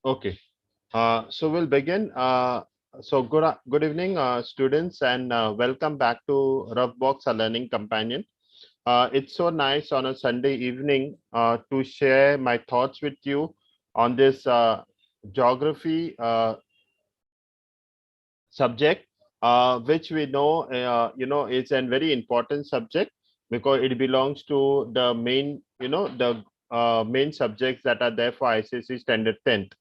Okay, so we'll begin. Good evening, students, and welcome back to Roughbox, a learning companion. It's so nice on a Sunday evening to share my thoughts with you on this geography subject, which we know, is a very important subject because it belongs to the main, the main subjects that are there for ICSE Standard 10th.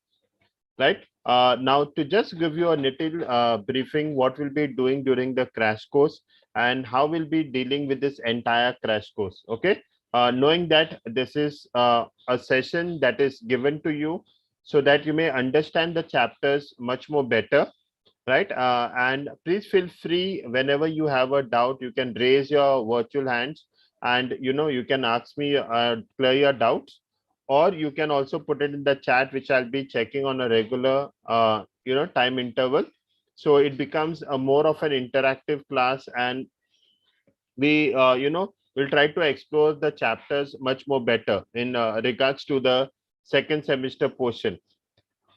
Right. Now, to just give you a little briefing, what we'll be doing during the crash course and how we'll be dealing with this entire crash course. Okay. Knowing that this is a session that is given to you so that you may understand the chapters much more better. Right. And please feel free whenever you have a doubt, you can raise your virtual hands and, you can ask me, clear your doubts, or you can also put it in the chat, which I'll be checking on a regular, time interval. So it becomes a more of an interactive class, and we, will try to explore the chapters much more better in regards to the second semester portion.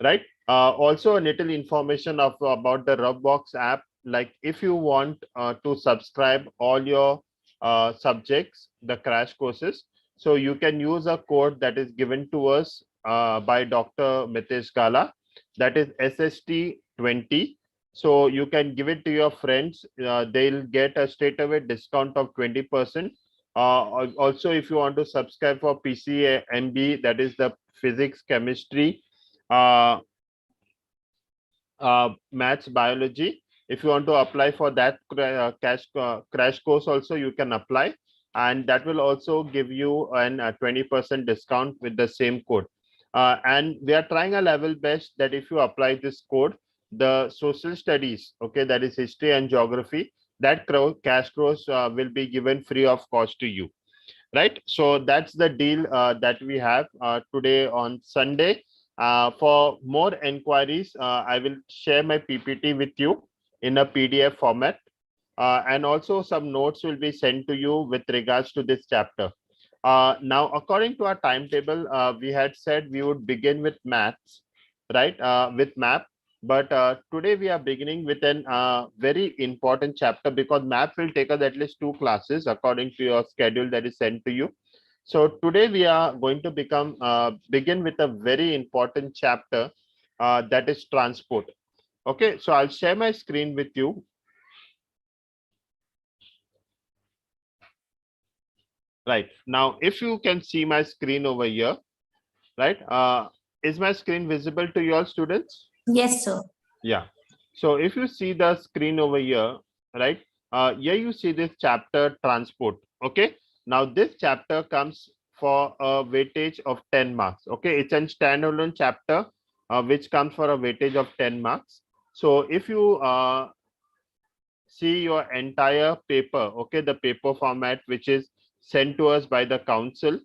Right. Also, a little information of about the Roughbox app. Like, if you want to subscribe all your subjects, the crash courses, so you can use a code that is given to us by Dr. Mitesh Gala, that is SST20. So you can give it to your friends. They'll get a straight away discount of 20%. Also, if you want to subscribe for PCMB, that is the physics, chemistry, uh, maths, biology. If you want to apply for that crash course also, you can apply, and that will also give you an 20% discount with the same code. And we are trying a level best that if you apply this code, the social studies, okay, that is history and geography, that cash course will be given free of cost to you. Right. So that's the deal that we have today on Sunday. For more enquiries, I will share my PPT with you in a PDF format, and also some notes will be sent to you with regards to this chapter. Now, according to our timetable, we had said we would begin with maths, right, with map. But today we are beginning with an very important chapter, because map will take us at least 2 classes according to your schedule that is sent to you. So today we are going to begin with a very important chapter, that is transport. Okay, so I'll share my screen with you. Right now, if you can see my screen over here, right? Is my screen visible to you all, students? Yes, sir. Yeah. So if you see the screen over here, right? Here you see this chapter transport. Okay. Now this chapter comes for a weightage of 10 marks. Okay. It's a standalone chapter which comes for a weightage of 10 marks. So if you see your entire paper, okay, the paper format which is sent to us by the council,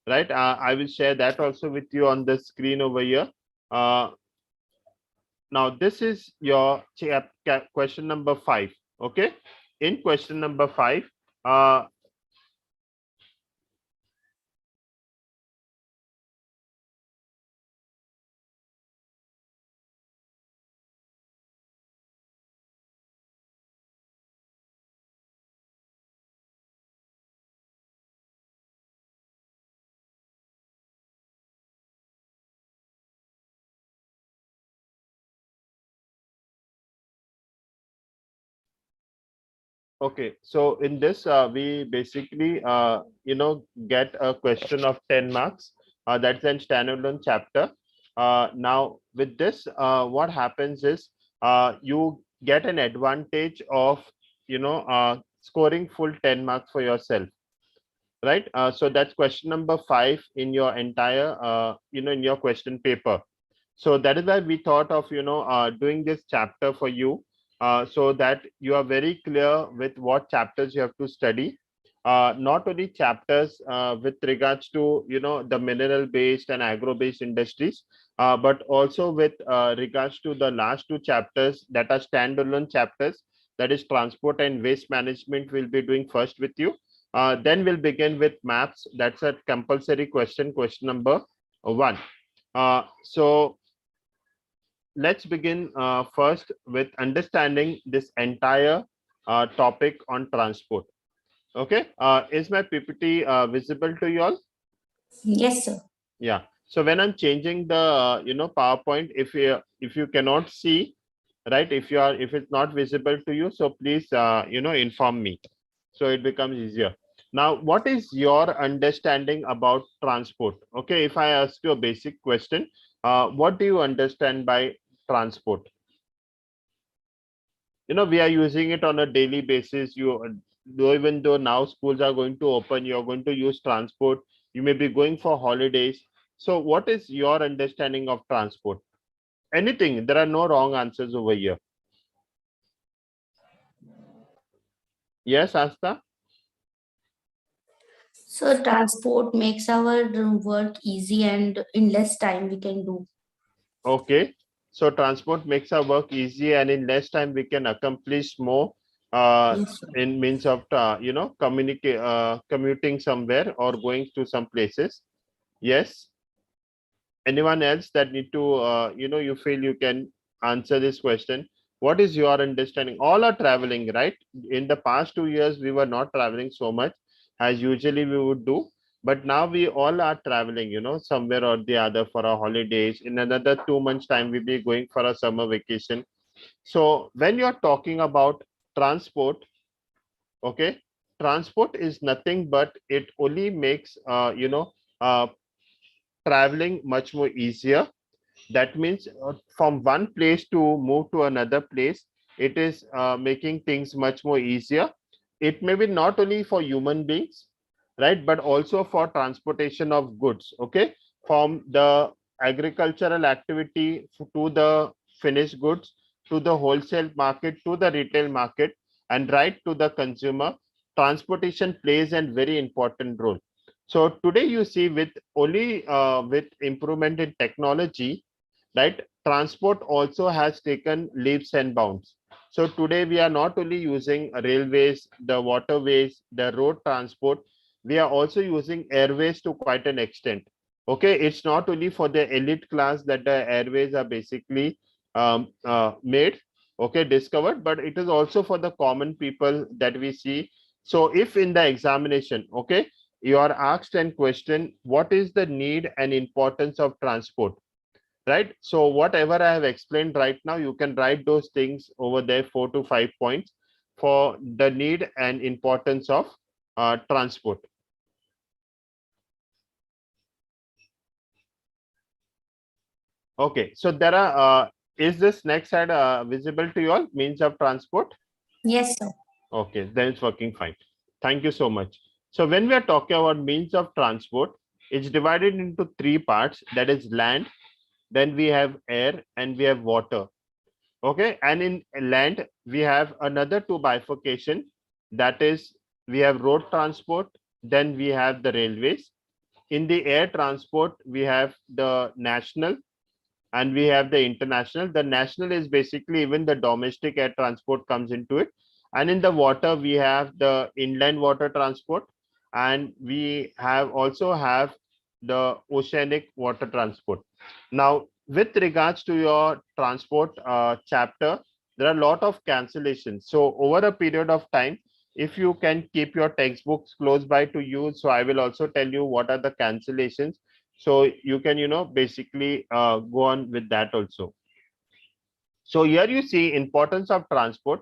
right? I will share that also with you on the screen over here. Now this is your question number 5. Okay, in question number 5, okay, so in this we basically get a question of 10 marks. That's a standalone chapter. Now with this, what happens is you get an advantage of scoring full 10 marks for yourself, right? So that's question number 5 in your entire in your question paper. So that is why we thought of doing this chapter for you, so that you are very clear with what chapters you have to study. Not only chapters with regards to the mineral based and agro based industries, but also with regards to the last 2 chapters that are standalone chapters, that is transport and waste management. Will be doing first with you. Then we'll begin with maps. That's a compulsory question, question number 1. So let's begin first with understanding this entire topic on transport. Okay, is my PPT visible to you all? Yes, sir. Yeah. So when I'm changing the PowerPoint, if you cannot see, right, if it's not visible to you, so please inform me, so it becomes easier. Now, what is your understanding about transport? Okay, if I ask you a basic question, what do you understand by transport? We are using it on a daily basis. Even though now schools are going to open, you're going to use transport. You may be going for holidays. So what is your understanding of transport? Anything, there are no wrong answers over here. Yes, Asta? So transport makes our work easy and in less time we can do. Okay, so transport makes our work easy, and in less time we can accomplish more Yes, sir. in means of commuting somewhere or going to some places. Yes. Anyone else that need to you feel you can answer this question? What is your understanding? All are traveling, right? In the past 2 years we were not traveling so much as usually we would do, but now we all are traveling, somewhere or the other for our holidays. In another 2 months time we'll be going for a summer vacation. So when you're talking about transport, okay, transport is nothing but it only makes traveling much more easier. That means from one place to move to another place, it is making things much more easier. It may be not only for human beings, right, but also for transportation of goods. Okay, from the agricultural activity to the finished goods, to the wholesale market, to the retail market, and right to the consumer, transportation plays a very important role. So today you see, with only with improvement in technology, right, transport also has taken leaps and bounds. So today we are not only using railways, the waterways, the road transport, we are also using airways to quite an extent. Okay, it's not only for the elite class that the airways are basically made, okay, discovered, but it is also for the common people that we see. So if in the examination, okay, you are asked and question, what is the need and importance of transport, right? So whatever I have explained right now, you can write those things over there, 4 to 5 points for the need and importance of transport. Okay, so there are is this next slide visible to you all, means of transport? Yes, sir. Okay, then it's working fine. Thank you so much. So when we are talking about means of transport, it's divided into three parts, that is land, then we have air, and we have water. Okay, and in land we have another two bifurcation, that is we have road transport, then we have the railways. In the air transport we have the national and we have the international. The national is basically even the domestic air transport comes into it. And in the water we have the inland water transport, and we have also have the oceanic water transport. Now with regards to your transport chapter, there are a lot of cancellations. So over a period of time, if you can keep your textbooks close by to you, so I will also tell you what are the cancellations, so you can basically go on with that also. So here you see importance of transport.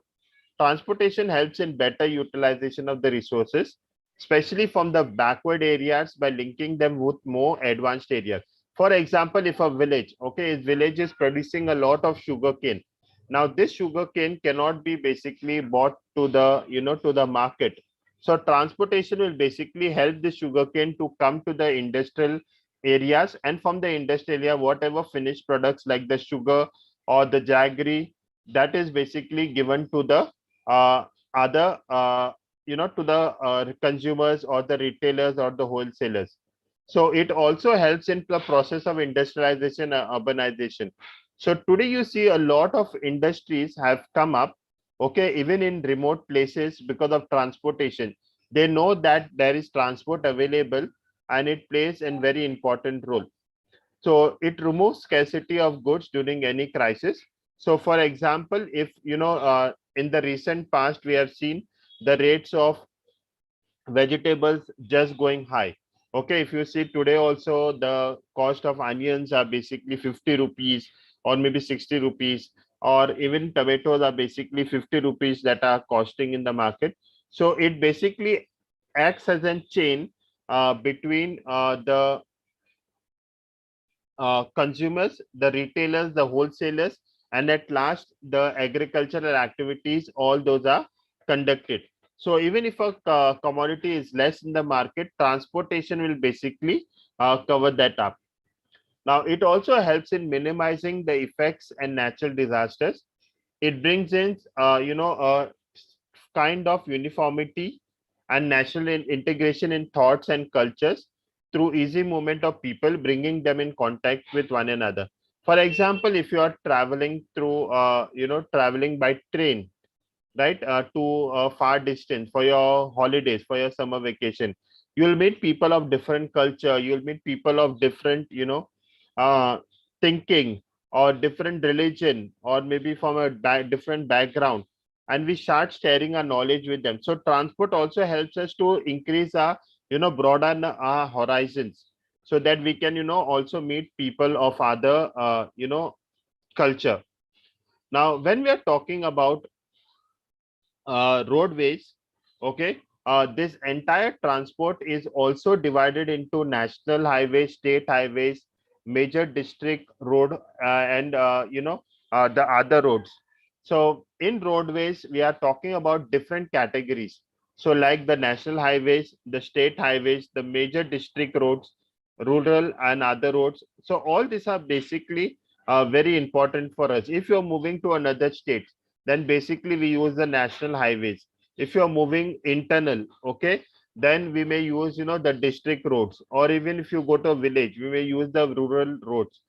Transportation helps in better utilization of the resources, especially from the backward areas, by linking them with more advanced areas. For example, if a village, okay, a village is producing a lot of sugarcane. Now this sugarcane cannot be basically bought to the to the market. So transportation will basically help the sugarcane to come to the industrial areas, and from the industrial area, whatever finished products like the sugar or the jaggery, that is basically given to the uh, other to the consumers or the retailers or the wholesalers. So it also helps in the process of industrialization, urbanization. So today you see a lot of industries have come up, okay, even in remote places, because of transportation. They know that there is transport available, and it plays a very important role. So it removes scarcity of goods during any crisis. So for example, if in the recent past we have seen the rates of vegetables just going high. Okay, if you see today also the cost of onions are basically 50 rupees or maybe 60 rupees, or even tomatoes are basically 50 rupees that are costing in the market. So it basically acts as a chain between the consumers, the retailers, the wholesalers, and at last the agricultural activities, all those are conducted. So even if a commodity is less in the market, transportation will basically cover that up. Now, it also helps in minimizing the effects and natural disasters. It brings in, a kind of uniformity and national integration in thoughts and cultures through easy movement of people, bringing them in contact with one another. For example, if you are traveling through, traveling by train, right, to a far distance for your holidays, for your summer vacation, you'll meet people of different culture, you'll meet people of different, uh, thinking, or different religion, or maybe from a different background, and we start sharing our knowledge with them. So transport also helps us to increase our, broaden our horizons, so that we can, also meet people of other, culture. Now when we are talking about roadways, okay, this entire transport is also divided into national highways, state highways, major district road, and the other roads. So in roadways we are talking about different categories, so like the national highways, the state highways, the major district roads, rural and other roads. So all these are basically very important for us. If you're moving to another state, then basically we use the national highways. If you are moving internal, okay, then we may use, the district roads, or even if you go to a village, we may use the rural roads.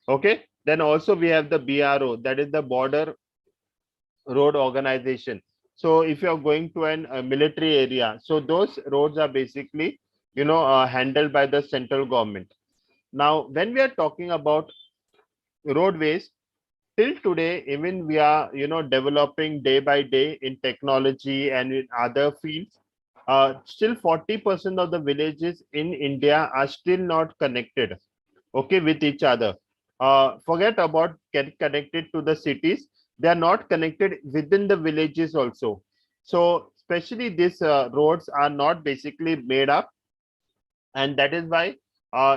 Okay, then also we have the BRO, that is the border road organization. So if you are going to an military area, so those roads are basically, handled by the central government. Now when we are talking about roadways, till today, even we are, developing day by day in technology and in other fields, still 40% of the villages in India are still not connected, okay, with each other. Forget about get connected to the cities, they are not connected within the villages also. So especially these roads are not basically made up, and that is why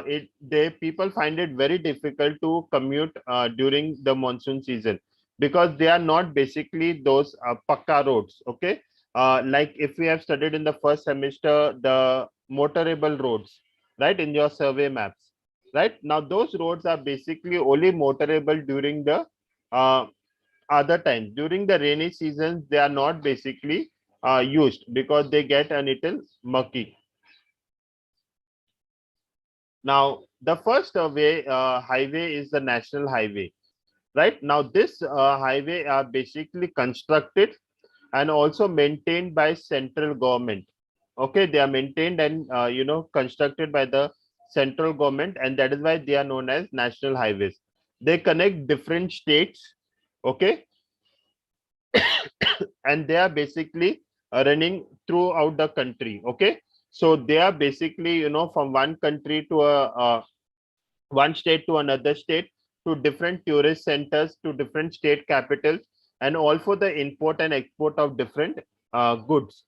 it they people find it very difficult to commute during the monsoon season, because they are not basically those pakka roads. Okay, like if we have studied in the first semester the motorable roads, right, in your survey maps, right, now those roads are basically only motorable during the uh, other times. During the rainy seasons they are not basically used, because they get a little murky. Now, the first highway is the national highway, right? Now, this highway are basically constructed and also maintained by central government. Okay, they are maintained and constructed by the central government, and that is why they are known as national highways. They connect different states. Okay, and they are basically running throughout the country. Okay, so they are basically, from one country to one state to another state, to different tourist centers, to different state capitals, and all for the import and export of different goods.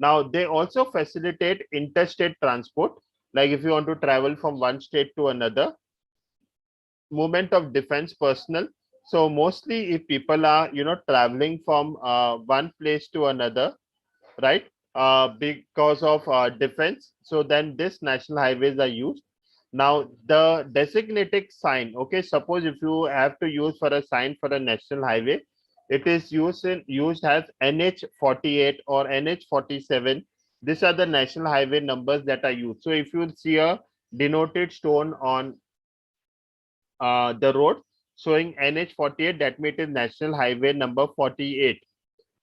Now they also facilitate interstate transport, like if you want to travel from one state to another, movement of defense personnel. So mostly if people are, traveling from one place to another, right, because of defense, so then this national highways are used. Now the designated sign, okay, suppose if you have to use for a sign for a national highway, it is used as NH48 or NH47. These are the national highway numbers that are used. So if you see a denoted stone on the road showing NH48, that means it is national highway number 48,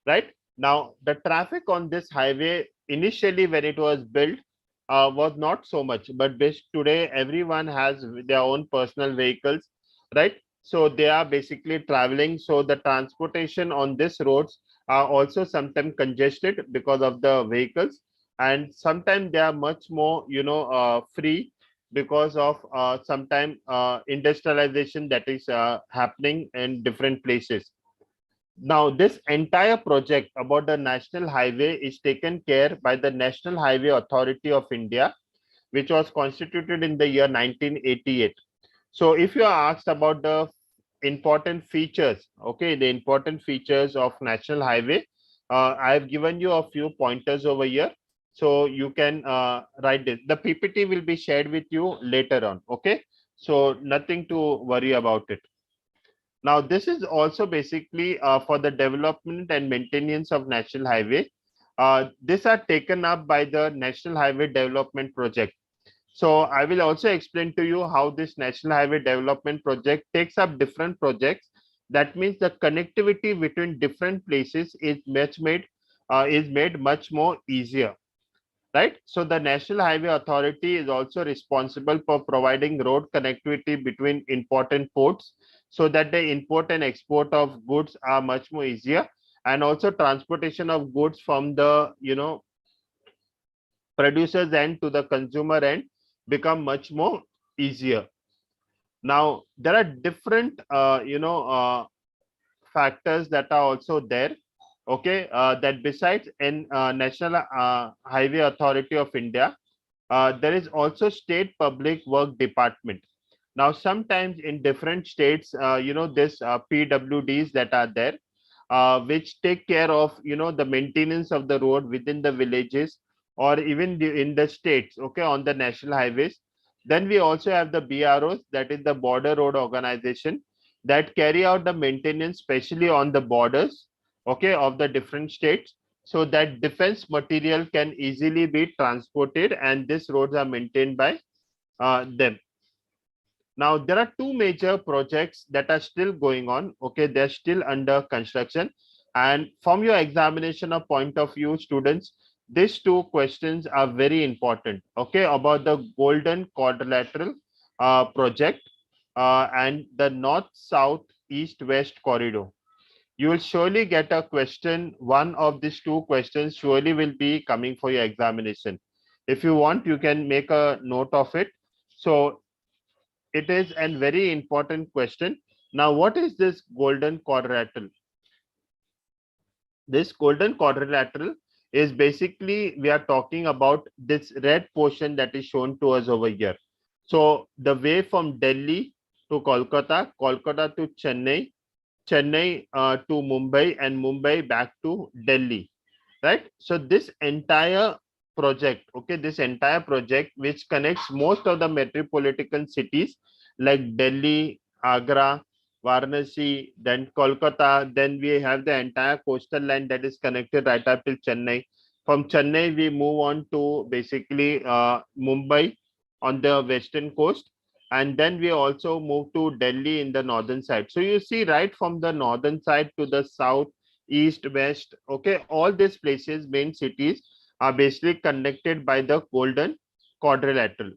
right? Now the traffic on this highway, initially when it was built, was not so much, but today everyone has their own personal vehicles, right? So they are basically traveling. So the transportation on these roads are also sometimes congested because of the vehicles, and sometimes they are much more, free because of sometime industrialization that is happening in different places. Now, this entire project about the national highway is taken care by the National Highway Authority of India, which was constituted in the year 1988. So if you are asked about the important features, okay, the important features of national highway, I have given you a few pointers over here. So you can write this. The PPT will be shared with you later on, okay? So nothing to worry about it. Now, this is also basically for the development and maintenance of national highway. These are taken up by the National Highway Development Project. So I will also explain to you how this National Highway Development Project takes up different projects. That means the connectivity between different places is made much more easier, right? So the National Highway Authority is also responsible for providing road connectivity between important ports so that the import and export of goods are much more easier, and also transportation of goods from the producers end to the consumer end become much more easier. Now there are different factors that are also there, okay, that besides in National Highway Authority of India, there is also State Public Work Department. Now, sometimes in different states, this PWDs that are there, which take care of, the maintenance of the road within the villages or even in the states, okay, on the national highways. Then we also have the BROs, that is the Border Road Organization, that carry out the maintenance, especially on the borders, okay, of the different states, so that defense material can easily be transported, and these roads are maintained by them. Now there are two major projects that are still going on, okay, they're still under construction, and from your examination of point of view, students, these two questions are very important, okay, about the golden quadrilateral project and the north south east west corridor. You will surely get a question. One of these two questions surely will be coming for your examination. If you want, you can make a note of it. So it is a very important question. Now, what is this golden quadrilateral? This golden quadrilateral is basically, we are talking about this red portion that is shown to us over here. So the way from Delhi to Kolkata, Kolkata to Chennai, Chennai to Mumbai, and Mumbai back to Delhi, right? So this entire project, okay, this entire project which connects most of the metropolitan cities like Delhi, Agra, Varanasi, then Kolkata, then we have the entire coastal line that is connected right up till Chennai. From Chennai, we move on to basically Mumbai on the western coast, and then we also move to Delhi in the northern side. So you see, right from the northern side to the south, east, west, okay, all these places, main cities, are basically connected by the golden quadrilateral.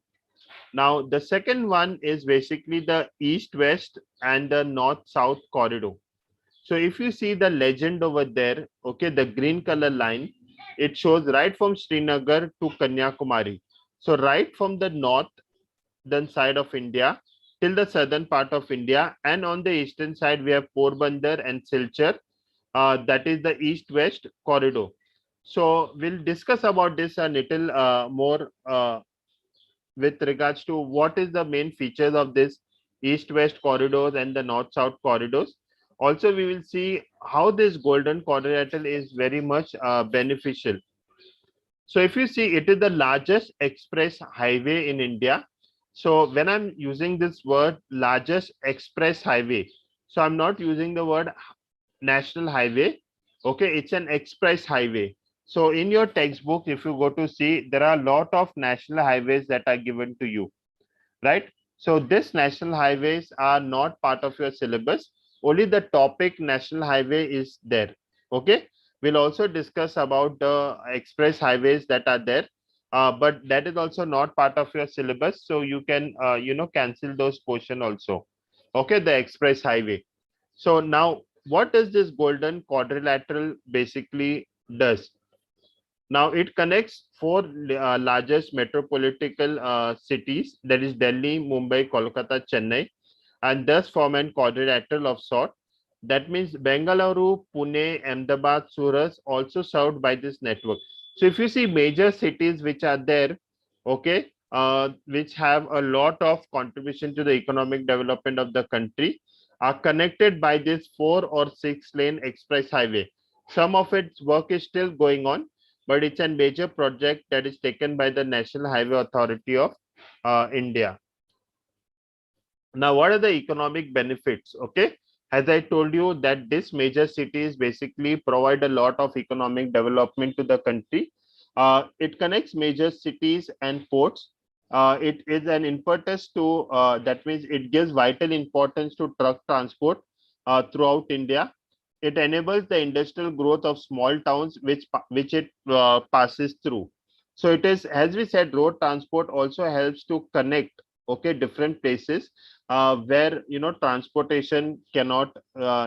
Now the second one is basically the east west and the north south corridor. So if you see the legend over there, okay, the green color line, it shows right from Srinagar to Kanyakumari. So right from the northern side of India till the southern part of India, and on the eastern side we have Porbandar and Silchar, that is the east-west corridor. So we'll discuss about this a little more with regards to what is the main features of this east-west corridors and the north-south corridors. Also, we will see how this golden quadrilateral is very much beneficial. So if you see, it is the largest express highway in India. So when I'm using this word largest express highway, so I'm not using the word national highway, okay, it's an express highway. So in your textbook, if you go to see, there are a lot of national highways that are given to you, right? So this national highways are not part of your syllabus, only the topic national highway is there, okay. We'll also discuss about the express highways that are there. but that is also not part of your syllabus, so you can cancel those portion also. Okay, the express highway. So now what does this golden quadrilateral basically does? Now it connects four largest metropolitan cities, that is Delhi, Mumbai, Kolkata, Chennai, and thus form an quadrilateral of sort. That means Bengaluru, Pune, Ahmedabad, Surat also served by this network. So if you see major cities which are there, okay, which have a lot of contribution to the economic development of the country, are connected by this 4 or 6 lane express highway. Some of its work is still going on, but it's a major project that is taken by the National Highway Authority of India. Now, what are the economic benefits? Okay, as I told you that this major cities basically provide a lot of economic development to the country. It connects major cities and ports. It is an impetus to, that means it gives vital importance to truck transport throughout India. It enables the industrial growth of small towns which it passes through. So it is, as we said, road transport also helps to connect, okay, different places where transportation cannot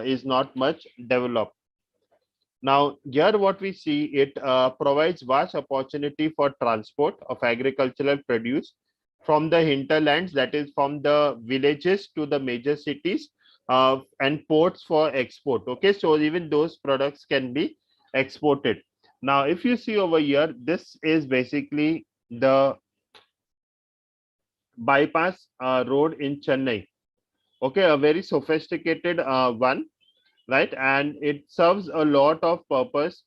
is not much developed. Now here what we see, it provides vast opportunity for transport of agricultural produce from the hinterlands, that is from the villages to the major cities, and ports for export. Okay, so even those products can be exported. Now if you see over here, this is basically the bypass road in Chennai. Okay, a very sophisticated one, right? And it serves a lot of purpose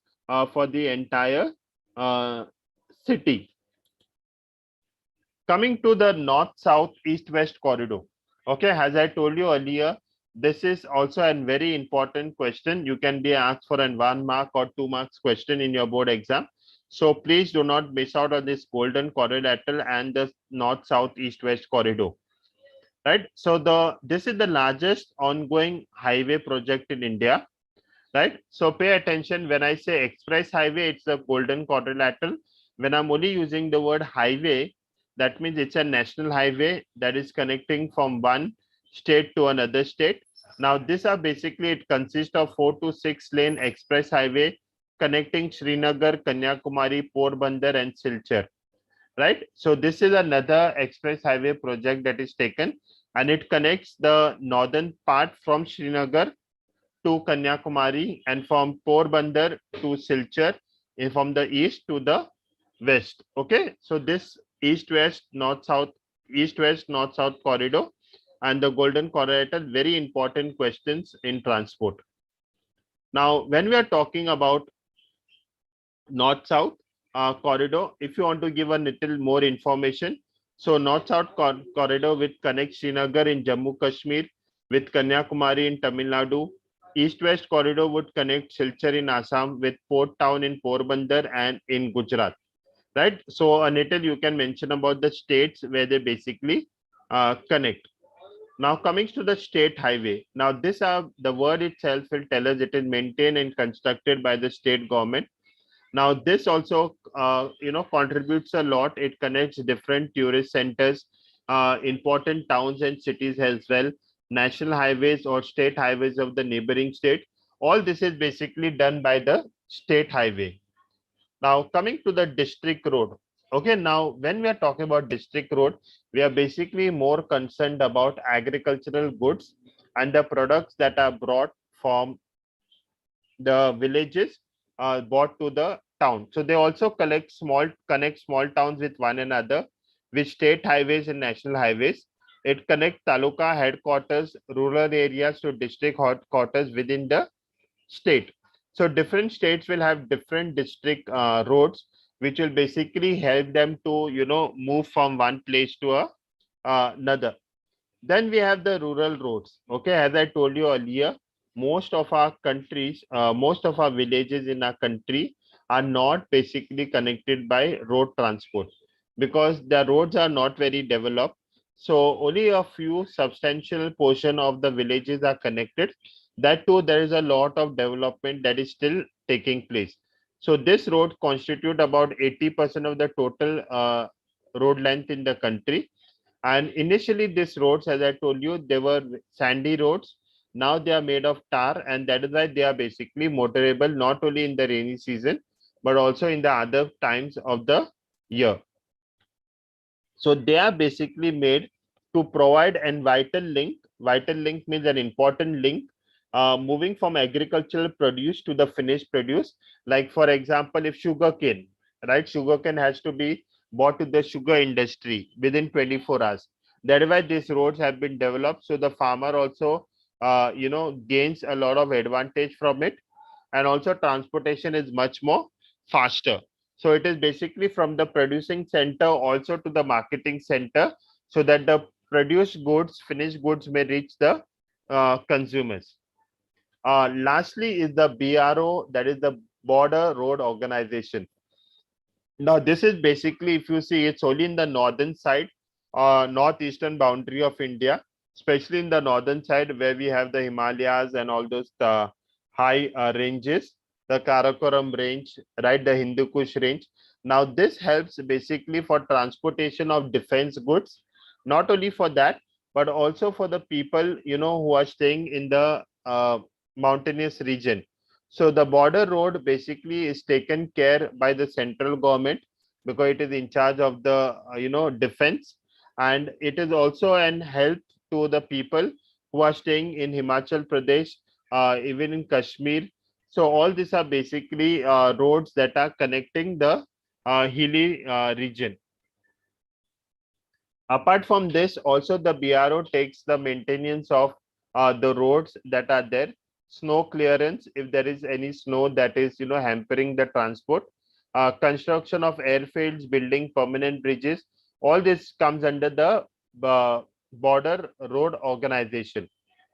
for the entire uh, city. Coming to the north, south, east, west corridor. Okay, as I told you earlier, this is also a very important question. You can be asked for an 1 mark or 2 marks question in your board exam. So please do not miss out on this golden quadrilateral and the north, south, east, west corridor. Right. So this is the largest ongoing highway project in India. Right. So pay attention when I say express highway, it's the golden quadrilateral. When I'm only using the word highway, that means it's a national highway that is connecting from one state to another state. Now, these are basically, it consists of 4 to 6 lane express highway connecting Srinagar, Kanyakumari, Porbandar, and Silchar. Right. So this is another express highway project that is taken, and it connects the northern part from Srinagar to Kanyakumari and from Porbandar to Silchar, and from the east to the west. Okay, so this east-west, north-south, east-west, north-south corridor and the golden corridor, very important questions in transport. Now, when we are talking about north-south corridor, if you want to give a little more information, so north-south corridor with connect Srinagar in Jammu Kashmir with Kanyakumari in Tamil Nadu. East-west corridor would connect Silchar in Assam with Port Town in Porbandar and in Gujarat. Right. So a little you can mention about the states where they basically connect. Now coming to the state highway. Now this the word itself will tell us it is maintained and constructed by the state government. Now this also contributes a lot. It connects different tourist centers, important towns and cities as well, national highways or state highways of the neighboring state. All this is basically done by the state highway. Now coming to the district road. Okay, now when we are talking about district road, we are basically more concerned about agricultural goods and the products that are brought from the villages brought to the town. So they also connect small towns with one another with state highways and national highways. It connects taluka headquarters, rural areas to district headquarters within the state. So different states will have different district roads, which will basically help them to move from one place to another. Then we have the rural roads. Okay, as I told you earlier, most of our villages in our country are not basically connected by road transport because the roads are not very developed. So only a few substantial portion of the villages are connected. That too, there is a lot of development that is still taking place. So this road constitute about 80% of the total road length in the country. And initially these roads, as I told you, they were sandy roads. Now they are made of tar, and that is why they are basically motorable not only in the rainy season but also in the other times of the year. So they are basically made to provide a vital link. Vital link means an important link, moving from agricultural produce to the finished produce. Like for example, if sugarcane, right? Sugarcane has to be bought to the sugar industry within 24 hours. That is why these roads have been developed. So the farmer also, gains a lot of advantage from it, and also transportation is much more faster. So it is basically from the producing center also to the marketing center, so that the produced goods, finished goods may reach the consumers. Lastly is the BRO, that is the Border Road Organization. Now, this is basically, if you see, it's only in the northern side, northeastern boundary of India, especially in the northern side where we have the Himalayas and all those high ranges, the Karakoram range, right, the Hindu Kush range. Now, this helps basically for transportation of defense goods, not only for that, but also for the people, who are staying in the mountainous region. So the border road basically is taken care by the central government because it is in charge of the defense, and it is also an help to the people who are staying in Himachal Pradesh, even in Kashmir. So all these are basically roads that are connecting the hilly region. Apart from this, also the BRO takes the maintenance of the roads that are there, snow clearance if there is any snow that is hampering the transport, construction of airfields, building permanent bridges. All this comes under the border road organization.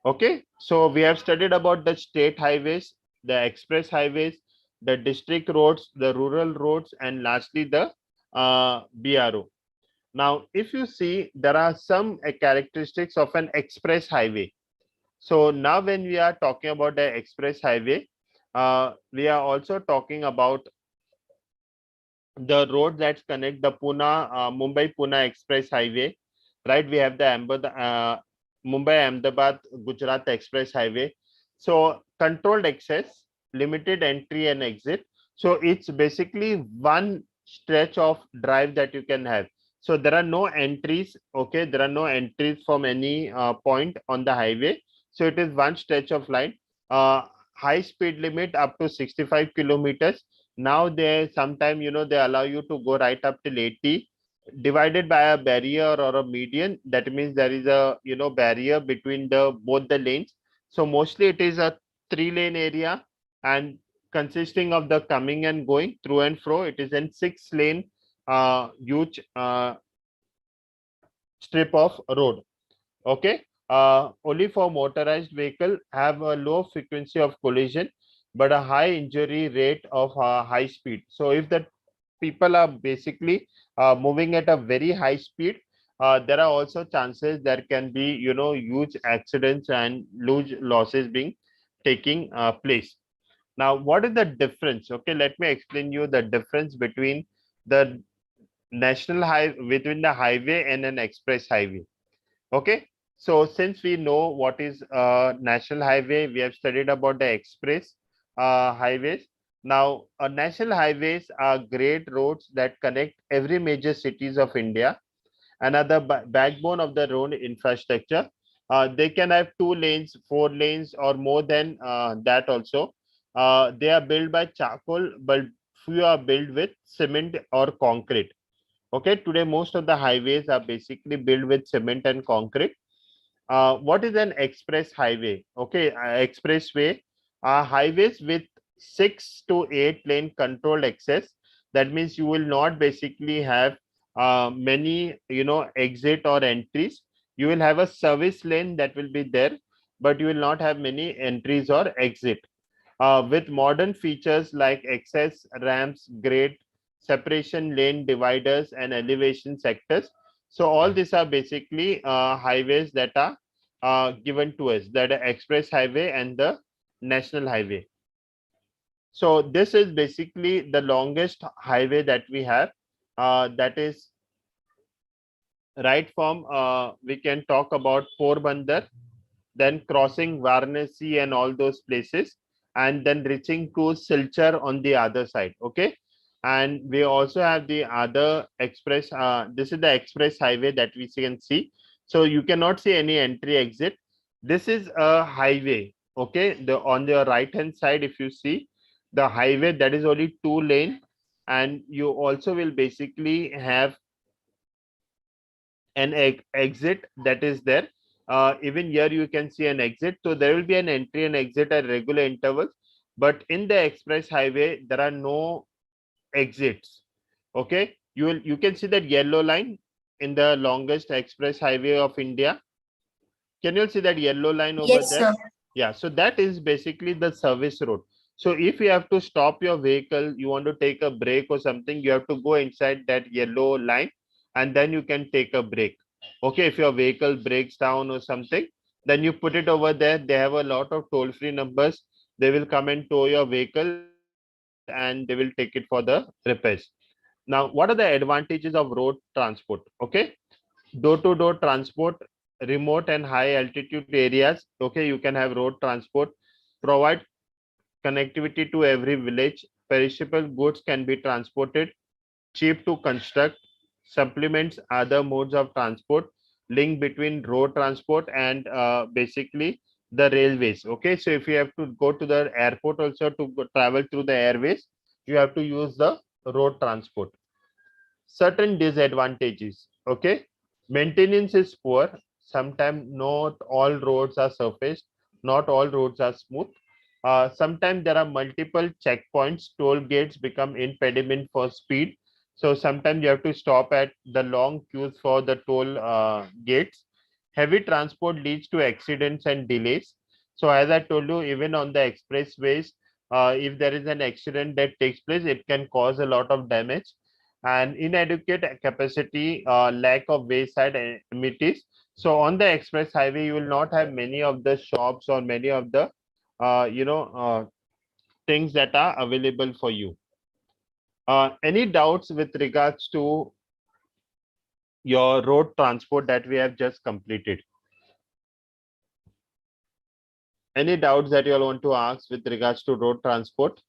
Okay, so we have studied about the state highways, the express highways, the district roads, the rural roads, and lastly the BRO. Now, if you see, there are some characteristics of an express highway. So now when we are talking about the express highway, we are also talking about the road that connect the Mumbai Pune Express Highway, right? We have the Mumbai Ahmedabad Gujarat Express Highway. So controlled access, limited entry and exit. So it's basically one stretch of drive that you can have. So there are no entries. Okay, there are no entries from any point on the highway. So it is one stretch of line. High speed limit up to 65 kilometers. Now they sometime they allow you to go right up till 80, divided by a barrier or a median. That means there is a barrier between the both the lanes. So mostly it is a 3-lane area, and consisting of the coming and going through and fro. It is in 6-lane huge strip of road. Okay, only for motorized vehicle have a low frequency of collision but a high injury rate of high speed. So if the people are basically moving at a very high speed, there are also chances there can be huge accidents and huge losses being taking place. Now what is the difference? Okay, let me explain you the difference between the national high between the highway and an express highway. Okay, so since we know what is national highway, we have studied about the express highways. Now, national highways are great roads that connect every major cities of India, another backbone of the road infrastructure. They can have 2 lanes, 4 lanes, or more than that also. They are built by charcoal, but few are built with cement or concrete. Okay, today most of the highways are basically built with cement and concrete. What is an express highway? Okay, expressway are highways with 6 to 8 lane controlled access. That means you will not basically have many exit or entries. You will have a service lane that will be there, but you will not have many entries or exit. With modern features like access ramps, grade, separation lane dividers, and elevation sectors. So all these are basically highways that are given to us, that are express highway and the national highway. So this is basically the longest highway that we have. That is right from, we can talk about Porbandar, then crossing Varanasi and all those places, and then reaching to Silchar on the other side. Okay. And we also have the other express. This is the express highway that we can see. So you cannot see any entry exit. This is a highway. Okay. The on the right hand side, if you see the highway, that is only 2 lane, and you also will basically have an exit that is there. Even here you can see an exit. So there will be an entry and exit at regular intervals. But in the express highway, there are no exits. Okay, you can see that yellow line in the longest express highway of India. Can you see that yellow line over Yes, there? sir. Yeah, so that is basically the service road. So if you have to stop your vehicle, you want to take a break or something, you have to go inside that yellow line and then you can take a break. Okay, if your vehicle breaks down or something, then you put it over there. They have a lot of toll-free numbers. They will come and tow your vehicle and they will take it for the repairs. Now, what are the advantages of road transport? Okay, door-to-door transport, remote and high altitude areas. Okay, you can have road transport, provide connectivity to every village. Perishable goods can be transported, cheap to construct, supplements other modes of transport, link between road transport and basically the railways. Okay, so if you have to go to the airport also to travel through the airways, you have to use the road transport. Certain disadvantages. Okay, maintenance is poor. Sometimes not all roads are surfaced, not all roads are smooth. Sometimes there are multiple checkpoints. Toll gates become impediment for speed, so sometimes you have to stop at the long queues for the toll gates. Heavy transport leads to accidents and delays. So as I told you, even on the expressways, if there is an accident that takes place, it can cause a lot of damage. And inadequate capacity, lack of wayside amenities. So on the express highway, you will not have many of the shops or many of the things that are available for you. Any doubts with regards to your road transport that we have just completed? Any doubts that you all want to ask with regards to road transport?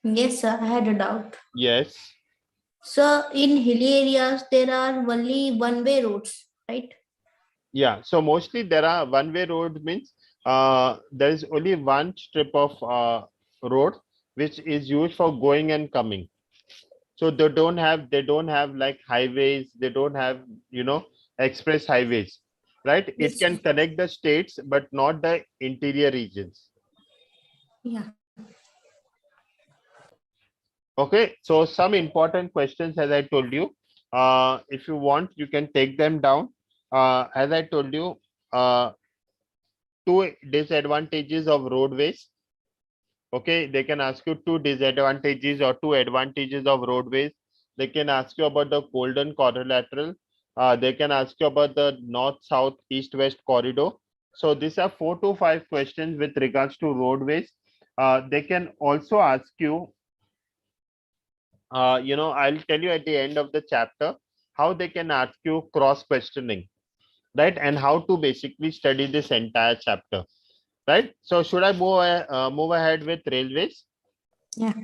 Yes, sir. I had a doubt. Yes. So in hilly areas, there are only one-way roads, right? Yeah, so mostly there are one-way roads, means there is only one strip of road which is used for going and coming. So they don't have like highways, they don't have, express highways, right? It Yes, can sir. connect the states but not the interior regions. Yeah. Okay, so some important questions, as I told you, if you want you can take them down. As I told you, uh, two disadvantages of roadways. Okay, they can ask you two disadvantages or two advantages of roadways. They can ask you about the golden quadrilateral. They can ask you about the north south east west corridor. So these are 4 to 5 questions with regards to roadways. They can also ask you, I'll tell you at the end of the chapter how they can ask you cross questioning, right? And how to basically study this entire chapter, right? So should I move ahead with railways? Yeah.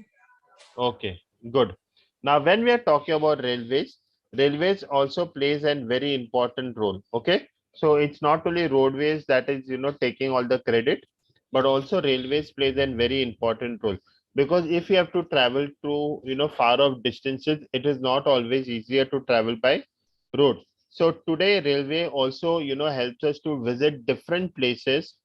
Okay, good. Now, when we are talking about railways, railways also plays a very important role. Okay, so it's not only roadways that is, taking all the credit, but also railways plays a very important role, because if you have to travel to, far off distances, it is not always easier to travel by road. So today, railway also, helps us to visit different places.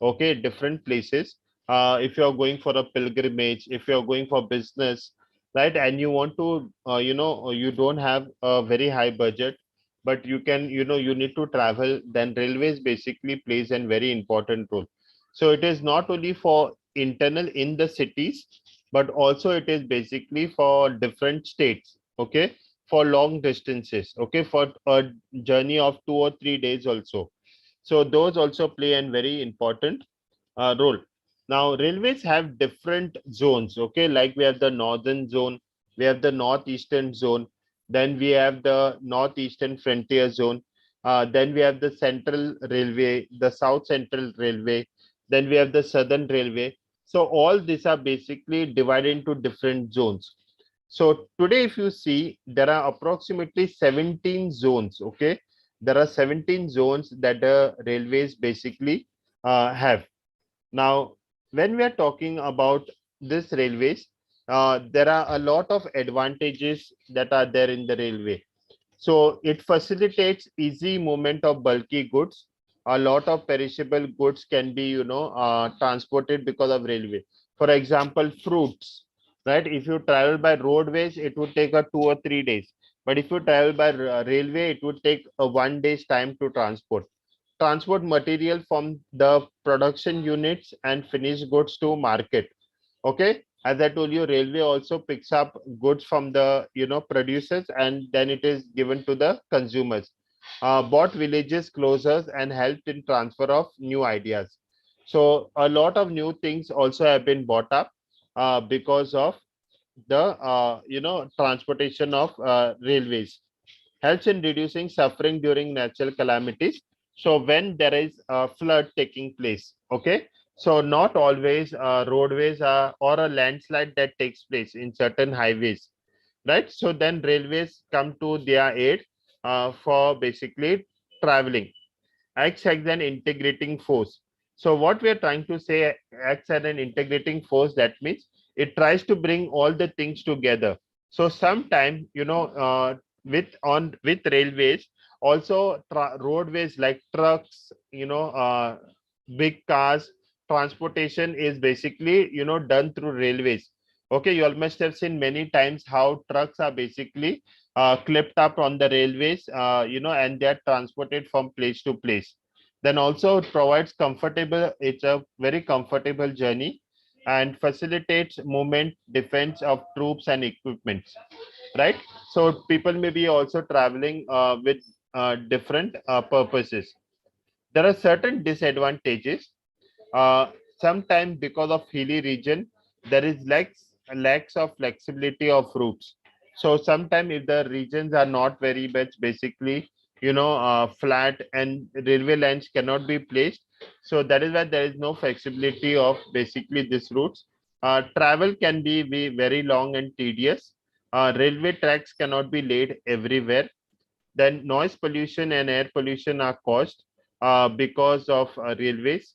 Okay, different places. If you're going for a pilgrimage, if you're going for business, right, and you want to, you don't have a very high budget, but you can, you need to travel, then railways basically plays a very important role. So it is not only for internal in the cities, but also it is basically for different states. Okay, for long distances. Okay, for a journey of 2 or 3 days also. So those also play a very important role. Now, railways have different zones, okay? Like we have the northern zone, we have the northeastern zone, then we have the northeastern frontier zone, then we have the central railway, the south central railway, then we have the southern railway. So all these are basically divided into different zones. So today, if you see, there are approximately 17 zones, okay? There are 17 zones that the railways basically have. Now, when we are talking about this railways, there are a lot of advantages that are there in the railway. So it facilitates easy movement of bulky goods. A lot of perishable goods can be, transported because of railway. For example, fruits, right? If you travel by roadways, it would take a 2 or 3 days. But if you travel by railway, it would take a 1 day's time to transport material from the production units and finished goods to market. Okay, as I told you, railway also picks up goods from the producers, and then it is given to the consumers. Bought villages closures and helped in transfer of new ideas. So a lot of new things also have been bought up because of the transportation of railways. Helps in reducing suffering during natural calamities. So when there is a flood taking place, okay, so not always roadways or a landslide that takes place in certain highways, right? So then railways come to their aid for basically traveling. Acts as an integrating force. So what we are trying to say, acts as an integrating force, that means it tries to bring all the things together. So sometime, with railways, also roadways like trucks, big cars, transportation is basically, done through railways. Okay, you all must have seen many times how trucks are basically clipped up on the railways, and they're transported from place to place. Then also it provides comfortable, it's a very comfortable journey and facilitates movement, defense of troops and equipments, right? So people may be also traveling with different purposes. There are certain disadvantages. uh, Sometimes because of hilly region, there is lacks of flexibility of routes. So sometimes if the regions are not very much basically, flat and railway lines cannot be placed, so that is why there is no flexibility of basically these routes. Travel can be very long and tedious. Railway tracks cannot be laid everywhere. Then noise pollution and air pollution are caused because of railways,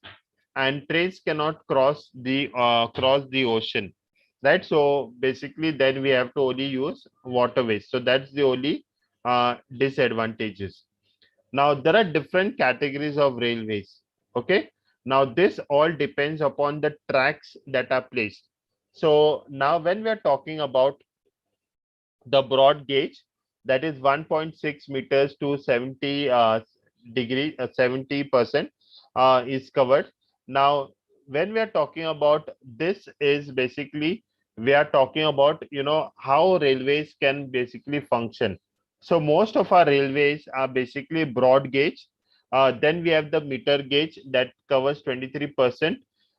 and trains cannot cross the ocean, right? So basically then we have to only use waterways. So that's the only disadvantages. Now there are different categories of railways. Okay, now this all depends upon the tracks that are placed. So now when we are talking about the broad gauge, that is 1.6 meters to 70 degree 70% is covered. Now when we are talking about this, is basically we are talking about how railways can basically function. So most of our railways are basically broad gauge. Then we have the meter gauge that covers 23%,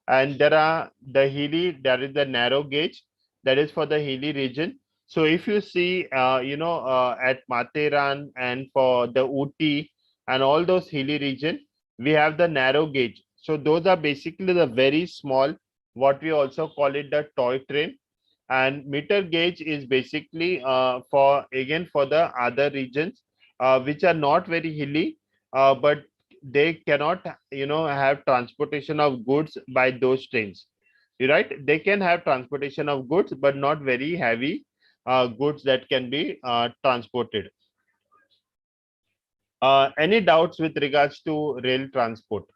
and there is the narrow gauge that is for the hilly region. So if you see, at Matheran and for the Uti and all those hilly region, we have the narrow gauge. So those are basically the very small, what we also call it the toy train. And meter gauge is basically for again for the other regions which are not very hilly, but they cannot, have transportation of goods by those trains. Right? They can have transportation of goods, but not very heavy goods that can be transported. Any doubts with regards to rail transport?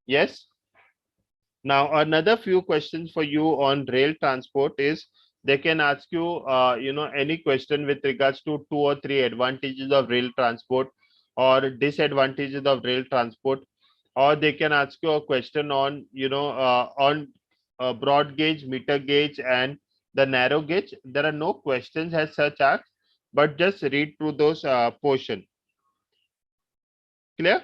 Yes. Now, another few questions for you on rail transport is, they can ask you, any question with regards to 2 or 3 advantages of rail transport or disadvantages of rail transport, or they can ask you a question on, on broad gauge, meter gauge, and the narrow gauge. There are no questions as such asked, but just read through those portion. Clear?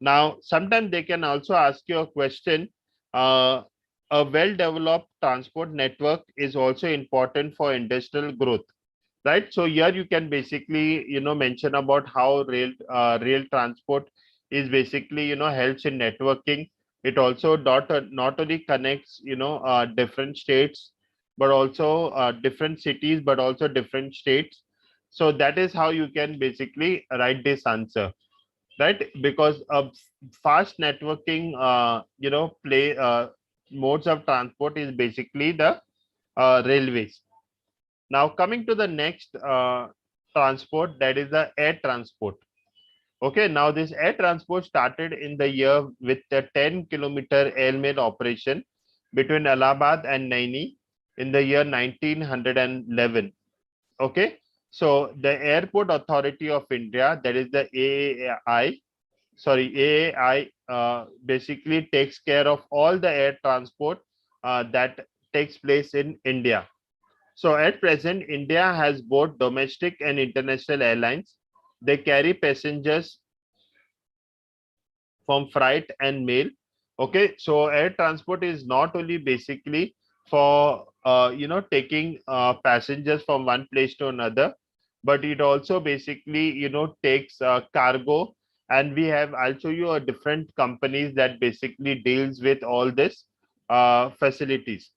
Now, sometimes they can also ask you a question. Uh, a well-developed transport network is also important for industrial growth, right? So here you can basically, mention about how rail transport is basically, helps in networking. It also not only connects, different states, but also different cities, but also different states. So that is how you can basically write this answer, right? Because of fast networking, play modes of transport is basically the railways. Now coming to the next transport, that is the air transport. Okay, now this air transport started in the year with the 10-kilometer airmail operation between Allahabad and Naini in the year 1911. Okay, so the Airport Authority of India, that is the AAI, basically takes care of all the air transport that takes place in India. So at present, India has both domestic and international airlines. They carry passengers from freight and mail. Okay, so air transport is not only basically for taking passengers from one place to another, but it also basically takes cargo. And we have, I'll show you a different companies that basically deals with all this facilities.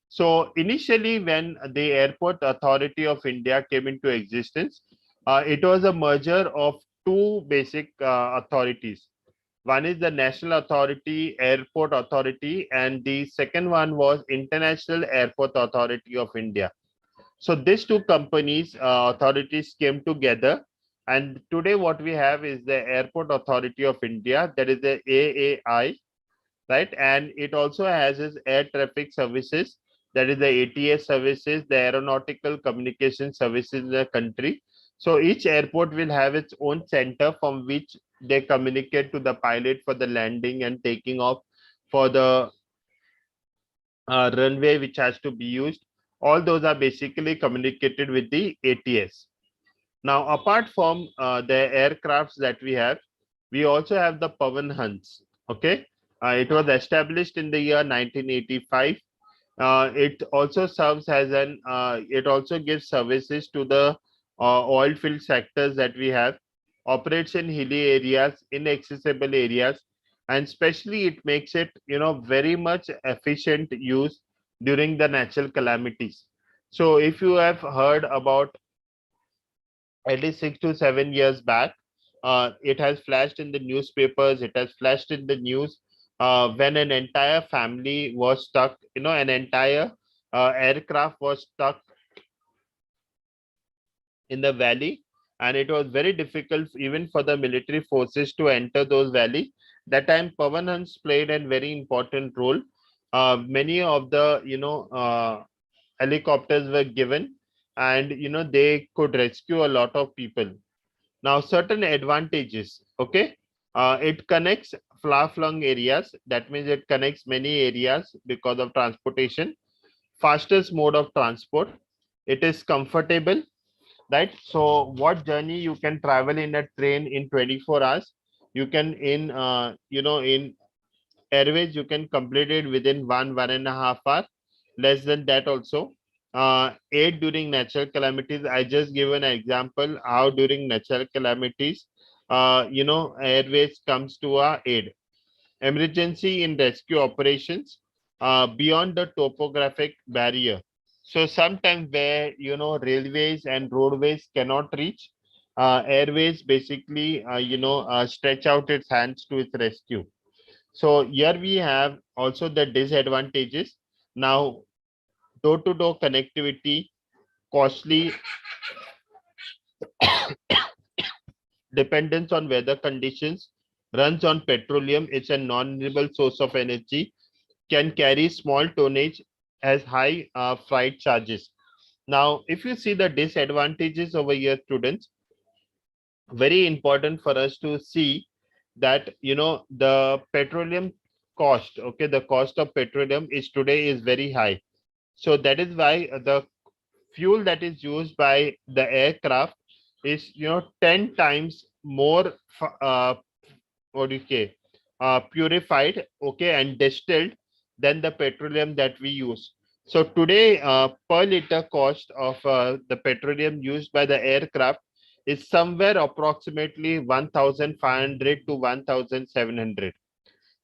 So initially, when the Airport Authority of India came into existence, it was a merger of two basic authorities. One is the National Authority, Airport Authority, and the second one was International Airport Authority of India. So these two companies, authorities came together, and today what we have is the Airport Authority of India, that is the AAI, right? And it also has its air traffic services, that is the ATS services, the aeronautical communication services in the country. So each airport will have its own center from which they communicate to the pilot for the landing and taking off, for the runway which has to be used. All those are basically communicated with the ATS. Now, apart from the aircrafts that we also have the Pavan Hans. Okay, it was established in the year 1985. It also serves as an. It also gives services to the oil field sectors that we have. Operates in hilly areas, inaccessible areas, and especially it makes it very much efficient use during the natural calamities. So, if you have heard about at least 6 to 7 years back, it has flashed in the newspapers, it has flashed in the news when an entire family was stuck, an entire aircraft was stuck in the valley, and it was very difficult even for the military forces to enter those valley. That time Pavan Hans played a very important role. Many of the helicopters were given, and they could rescue a lot of people. Now, certain advantages, okay? It connects far-flung areas. That means it connects many areas because of transportation. Fastest mode of transport. It is comfortable, right? So, what journey you can travel in a train in 24 hours? You can in airways, you can complete it within 1.5 hours, less than that also. Aid during natural calamities. I just give an example how during natural calamities, airways comes to our aid. Emergency in rescue operations, beyond the topographic barrier. So sometimes where railways and roadways cannot reach, airways basically stretch out its hands to its rescue. So here we have also the disadvantages. Now, door-to-door connectivity, costly, dependence on weather conditions, runs on petroleum, it's a non-renewable source of energy, can carry small tonnage, has high freight charges. Now, if you see the disadvantages over here, students, very important for us to see that the petroleum cost, okay, the cost of petroleum is today is very high. So that is why the fuel that is used by the aircraft is 10 times more what do you say, purified, okay, and distilled than the petroleum that we use. So today, per liter cost of the petroleum used by the aircraft is somewhere approximately 1,500 to 1,700.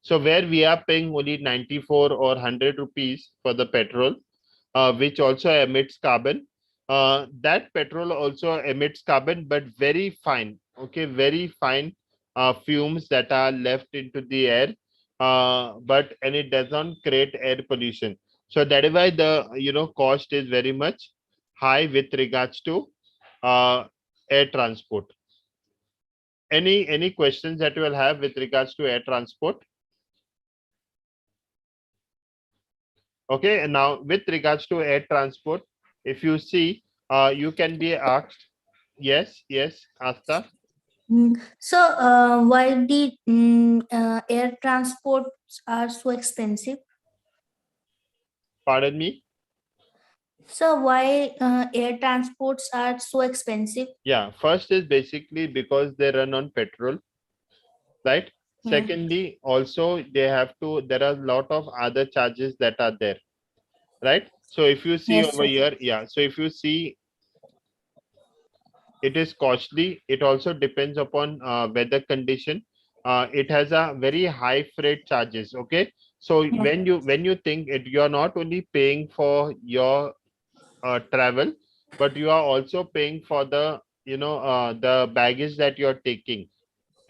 So where we are paying only 94 or 100 rupees for the petrol, which also emits carbon. That petrol also emits carbon, but very fine, okay, very fine fumes that are left into the air, but and it does not create air pollution. So that is why the cost is very much high with regards to uh, air transport. Any questions that you will have with regards to air transport? Okay, and now with regards to air transport, if you see, you can be asked, yes, yes, Asta, So, why the air transports are so expensive? pardon me. So, why air transports are so expensive? Yeah, first is basically because they run on petrol, right? Yeah. Secondly, also they have to, there are a lot of other charges that are there, right? So if you see Yes, over sir. here, yeah, so if you see, it is costly. It also depends upon weather condition. It has a very high freight charges, okay? So Yeah. when you think it, you are not only paying for your travel, but you are also paying for the the baggage that you are taking,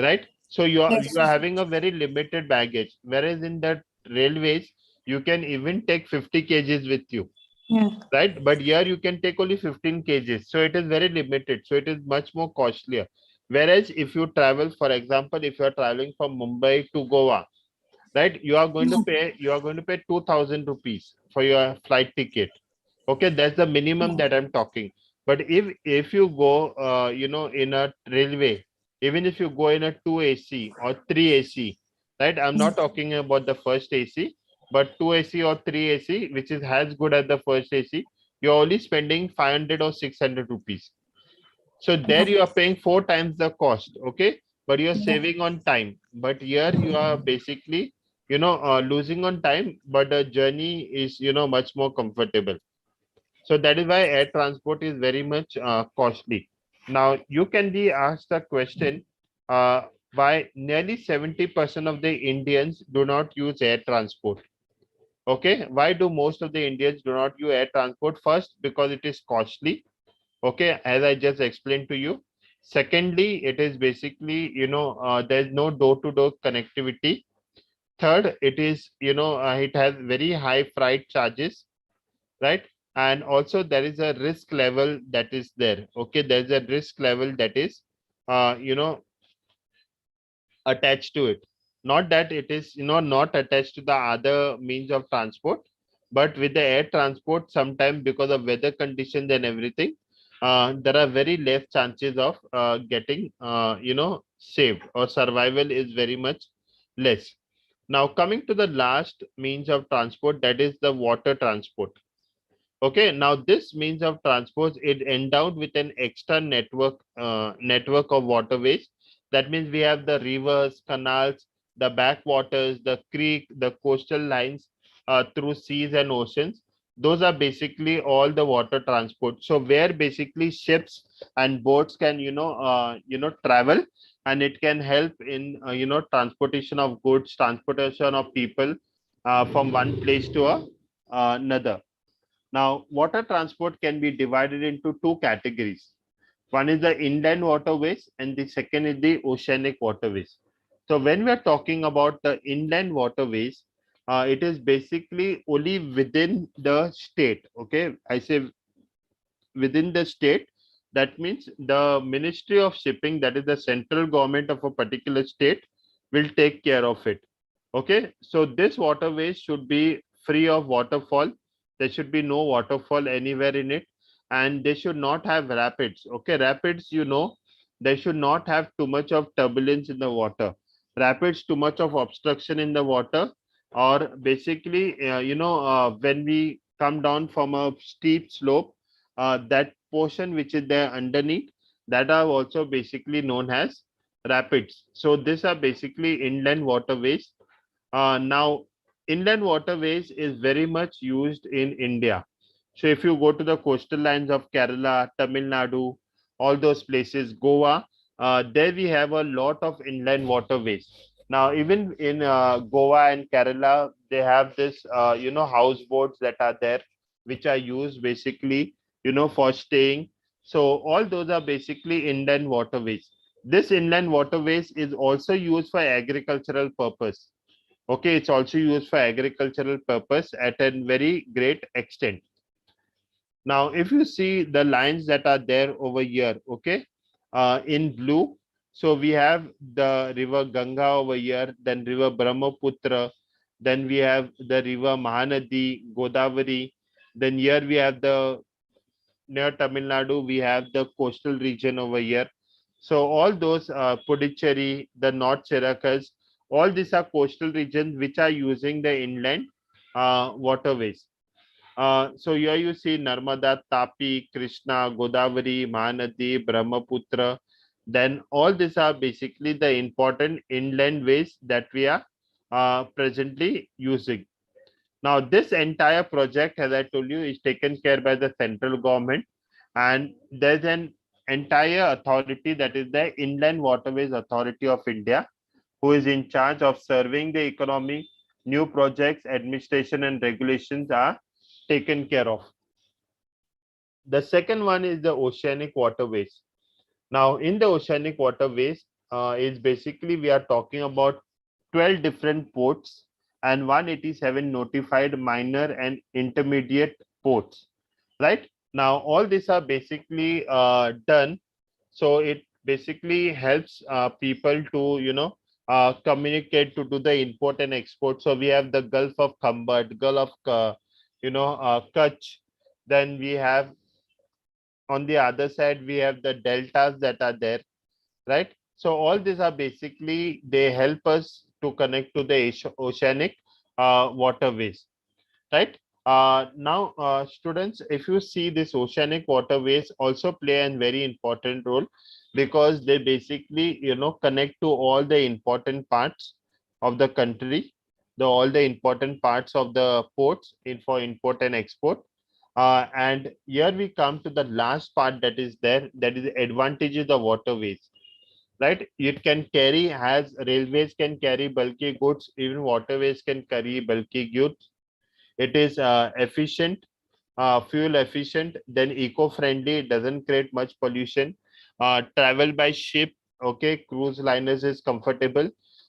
right? So Yes, you are sir. having a very limited baggage, whereas in the railways you can even take 50 kgs with you, Yeah. right? But here you can take only 15 kgs, so it is very limited, so it is much more costlier. Whereas if you travel, for example, if you are traveling from Mumbai to Goa, right, you are going to pay 2,000 rupees for your flight ticket. Okay, that's the minimum that I'm talking. But if you go in a railway, even if you go in a 2 AC or 3 AC, right, I'm not talking about the first AC, but 2 AC or 3 AC, which is as good as the first AC, you're only spending 500 or 600 rupees. So there you are paying 4 times the cost, okay, but you're Yeah. saving on time. But here you are basically losing on time, but the journey is much more comfortable. So that is why air transport is very much costly. Now you can be asked a question, uh, why nearly 70% of the Indians do not use air transport. Okay, why do most of the Indians do not use air transport? First, because it is costly. Okay, as I just explained to you. Secondly, it is basically there's no door-to-door connectivity. Third, it is it has very high freight charges, right? And also there is a risk level that is there. Okay, there's a risk level that is uh, you know attached to it. Not that it is not attached to the other means of transport, but with the air transport, sometimes because of weather conditions and everything, there are very less chances of getting saved, or survival is very much less. Now coming to the last means of transport, that is the water transport. Okay, now this means of transport is endowed with an extra network of waterways. That means we have the rivers, canals, the backwaters, the creek, the coastal lines through seas and oceans. Those are basically all the water transport. So where basically ships and boats can travel, and it can help in transportation of goods, transportation of people from one place to another. Now, water transport can be divided into two categories. One is the inland waterways, and the second is the oceanic waterways. So, when we are talking about the inland waterways, it is basically only within the state. Okay, I say within the state. That means the Ministry of Shipping, that is the central government of a particular state, will take care of it. Okay, so this waterways should be free of waterfall. There should be no waterfall anywhere in it, and they should not have rapids. Okay, rapids, they should not have too much of turbulence in the water. Rapids, too much of obstruction in the water, or basically when we come down from a steep slope, that portion which is there underneath, that are also basically known as rapids. So these are basically inland waterways. Now, inland waterways is very much used in India. So if you go to the coastal lines of Kerala, Tamil Nadu, all those places, Goa, there we have a lot of inland waterways. Now, even in Goa and Kerala, they have this, houseboats that are there, which are used basically, for staying. So all those are basically inland waterways. This inland waterways is also used for agricultural purpose. Okay, it's also used for agricultural purpose at a very great extent. Now, if you see the lines that are there over here, okay, in blue, so we have the river Ganga over here, then river Brahmaputra, then we have the river Mahanadi, Godavari, then here we have the near Tamil Nadu, we have the coastal region over here. So all those Puducherry, the North Syracuse, all these are coastal regions which are using the inland waterways. So here you see Narmada, Tapi, Krishna, Godavari, Mahanadi, Brahmaputra. Then all these are basically the important inland ways that we are presently using. Now, this entire project, as I told you, is taken care by the central government, and there's an entire authority, that is the Inland Waterways Authority of India, who is in charge of serving the economy. New projects, administration, and regulations are taken care of. The second one is the oceanic waterways. Now, in the oceanic waterways, is basically we are talking about 12 different ports and 187 notified minor and intermediate ports, right? Now, all these are basically done. So it basically helps people to, communicate to do the import and export. So we have the Gulf of Khambat, Gulf of, Kutch. Then we have on the other side, we have the deltas that are there, right? So all these are basically, they help us to connect to the oceanic waterways, right? Now, students, if you see, this oceanic waterways also play a very important role, because they basically, connect to all the important parts of the country, the all the important parts of the ports in for import and export. And here we come to the last part that is there, that is the advantages of waterways, right? It can carry, as railways can carry bulky goods, even waterways can carry bulky goods. It is efficient, fuel efficient, then eco-friendly, it doesn't create much pollution. Travel by ship, okay, cruise liners is comfortable,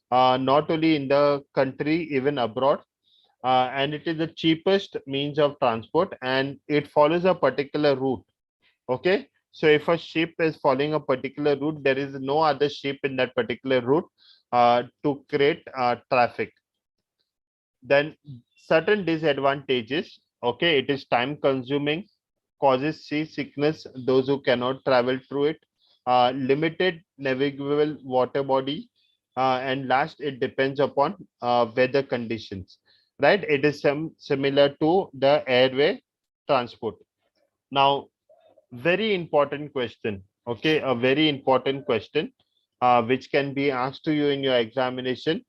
not only in the country, even abroad. And it is the cheapest means of transport, and it follows a particular route. Okay, so if a ship is following a particular route, there is no other ship in that particular route to create traffic. Then certain disadvantages, okay, it is time consuming, causes sea sickness those who cannot travel through it, limited navigable water body, and last, it depends upon weather conditions, right? It is similar to the airway transport. Now, very important question, okay, a very important question which can be asked to you in your examination: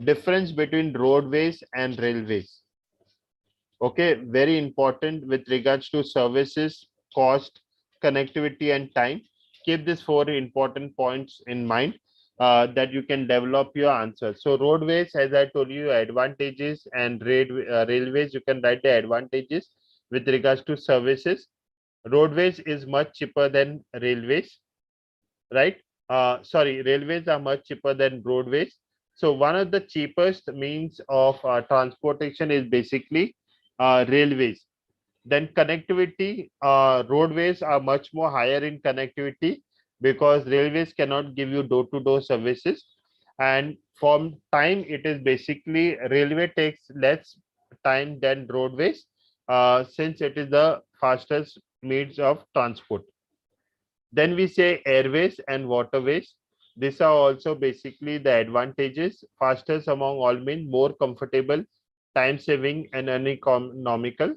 difference between roadways and railways. Okay, very important with regards to services, cost, connectivity, and time. Keep these four important points in mind that you can develop your answer. So roadways, as I told you, advantages, and railways, you can write the advantages with regards to services. Roadways is much cheaper than railways, right? Sorry, railways are much cheaper than roadways. So one of the cheapest means of transportation is basically railways. Then connectivity, roadways are much more higher in connectivity, because railways cannot give you door-to-door services. And from time, it is basically railway takes less time than roadways, since it is the fastest means of transport. Then we say airways and waterways. These are also basically the advantages: fastest among all means, more comfortable, time saving, and economical.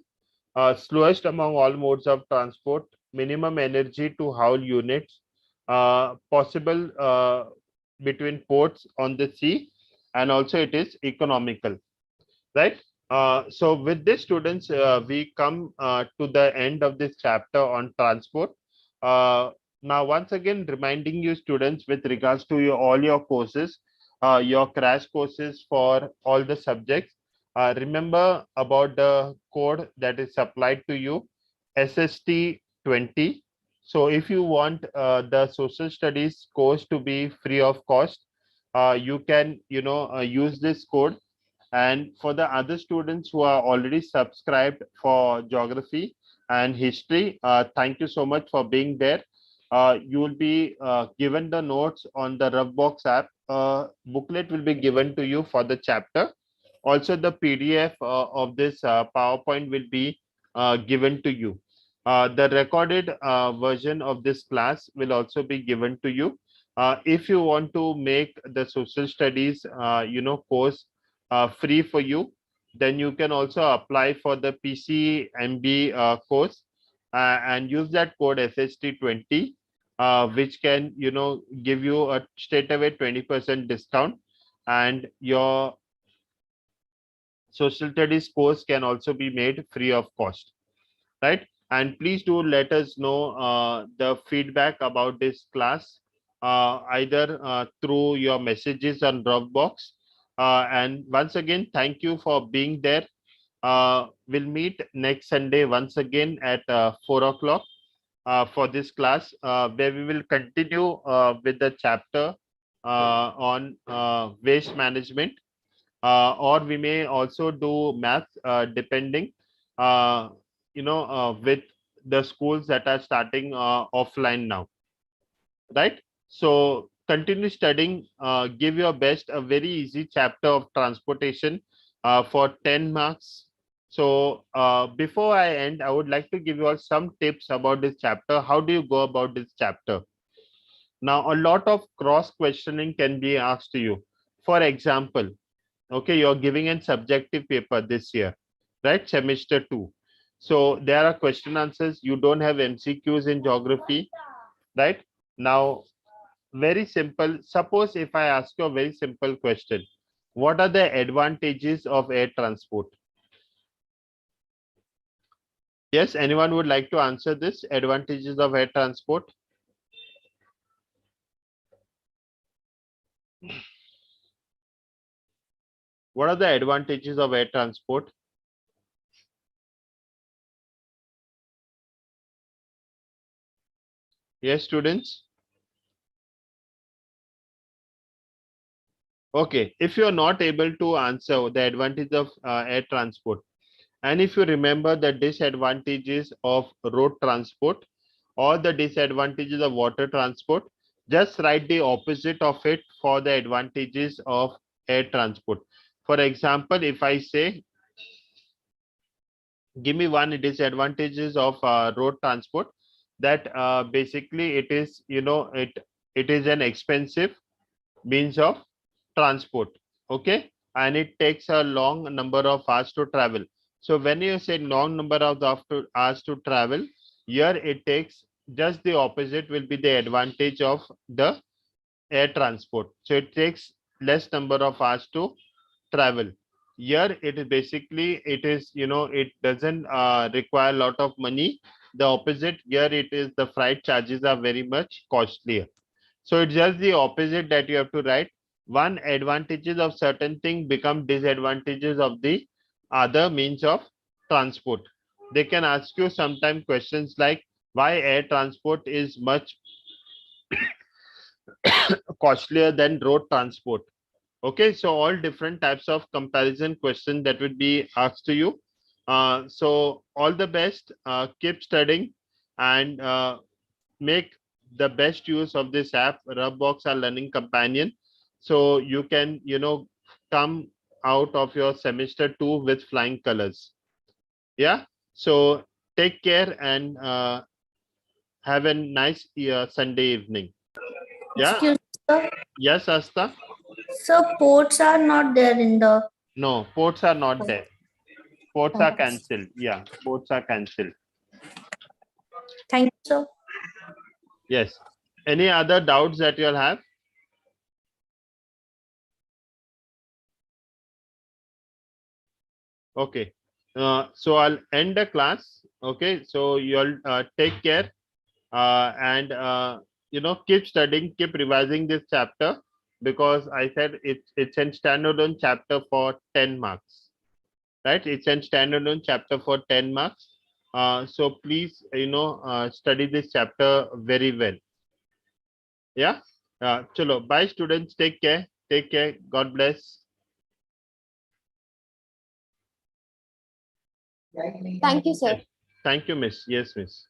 slowest among all modes of transport, minimum energy to howl units, possible between ports on the sea, and also it is economical, right? So with this, students, we come to the end of this chapter on transport. Uh, Now, once again, reminding you, students, with regards to all your courses, your crash courses for all the subjects, remember about the code that is supplied to you, SST 20. So if you want the social studies course to be free of cost, you can, use this code. And for the other students who are already subscribed for geography and history, thank you so much for being there. You will be given the notes on the Roughbox app. Booklet will be given to you for the chapter. Also, the PDF of this PowerPoint will be given to you. The recorded version of this class will also be given to you. If you want to make the social studies, course free for you, then you can also apply for the PCMB course and use that code SST20, which can, give you a straight away 20% discount, and your social studies course can also be made free of cost, right? And please do let us know the feedback about this class, either through your messages on Dropbox. And once again, thank you for being there. We'll meet next Sunday once again at 4 o'clock for this class, where we will continue with the chapter on waste management, or we may also do math, depending, uh, with the schools that are starting offline now, right? So continue studying, give your best, a very easy chapter of transportation for 10 marks. So before I end, I would like to give you all some tips about this chapter. How do you go about this chapter? Now, a lot of cross questioning can be asked to you. For example, okay, you're giving a subjective paper this year, right? Semester 2. So there are question answers. You don't have MCQs in geography, right? Now, very simple. Suppose if I ask you a very simple question, what are the advantages of air transport? Yes, anyone would like to answer this? Advantages of air transport? What are the advantages of air transport? Yes, students? Okay, if you are not able to answer the advantage of air transport, and if you remember the disadvantages of road transport or the disadvantages of water transport, just write the opposite of it for the advantages of air transport. For example, if I say, give me one disadvantages of road transport, that basically it is, it is an expensive means of transport, okay, and it takes a long number of hours to travel. So when you say long number of hours to travel, here it takes just the opposite will be the advantage of the air transport. So it takes less number of hours to travel. Here it is basically, it is, it doesn't require a lot of money. The opposite, here it is, the freight charges are very much costlier. So it's just the opposite that you have to write. One advantages of certain thing become disadvantages of the other means of transport. They can ask you sometime questions like why air transport is much costlier than road transport. Okay, so all different types of comparison questions that would be asked to you. So all the best, keep studying, and make the best use of this app, Rubbox, our learning companion, so you can, come out of your semester 2 with flying colors. Yeah. So take care, and have a nice Sunday evening. Yeah. Excuse me, sir. Yes, Asta. So ports are not there in the. No, ports are not there. Sports are cancelled. Yeah, sports are cancelled. Thank you, sir. Yes. Any other doubts that you'll have? Okay. So I'll end the class. Okay. So you'll take care and keep studying, keep revising this chapter, because I said it's a standalone chapter for 10 marks, right? It's a standalone chapter for 10 marks. So please, study this chapter very well. Yeah. Chalo. Bye, students. Take care. Take care. God bless. Thank you, sir. Yes. Thank you, miss. Yes, miss.